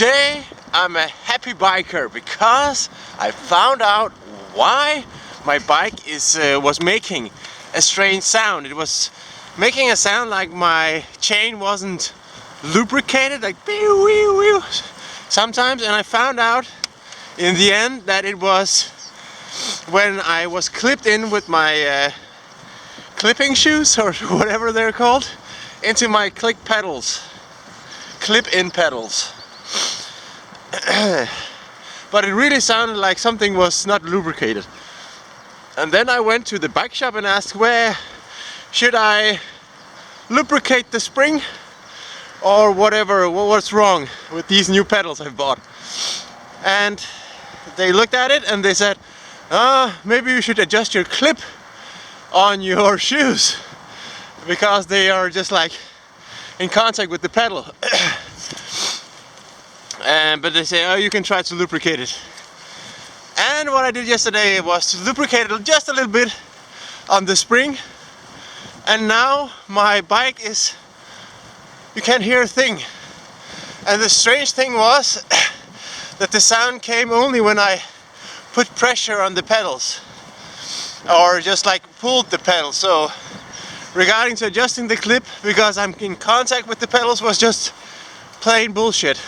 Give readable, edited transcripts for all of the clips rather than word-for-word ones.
Today I'm a happy biker because I found out why my bike was making a strange sound. It was making a sound like my chain wasn't lubricated, like pew, wee, wee, sometimes, and I found out in the end that it was when I was clipped in with my clipping shoes, or whatever they're called, into my clip-in pedals. But it really sounded like something was not lubricated. And then I went to the bike shop and asked, where should I lubricate the spring or whatever, what's wrong with these new pedals I've bought. And they looked at it and they said, maybe you should adjust your clip on your shoes because they are just like in contact with the pedal. But they say, oh, you can try to lubricate it. And what I did yesterday was to lubricate it just a little bit on the spring, and now my bike is, you can't hear a thing. And the strange thing was that the sound came only when I put pressure on the pedals, or just like pulled the pedals. So regarding to adjusting the clip because I'm in contact with the pedals was just plain bullshit.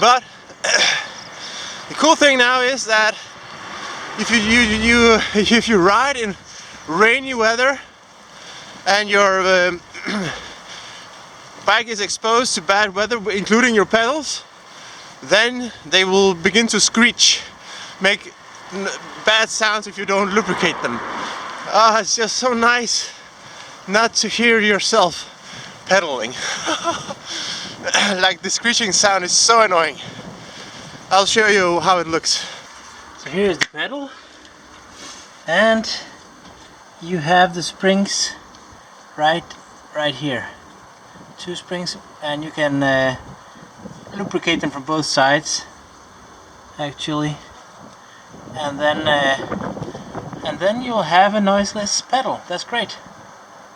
But the cool thing now is that if you ride in rainy weather and your bike is exposed to bad weather, including your pedals, then they will begin to screech, make bad sounds if you don't lubricate them. It's just so nice not to hear yourself pedaling. Like the screeching sound is so annoying. I'll show you how it looks. So here's the pedal, and you have the springs right here. 2 springs, and you can lubricate them from both sides actually, and then you'll have a noiseless pedal. That's great.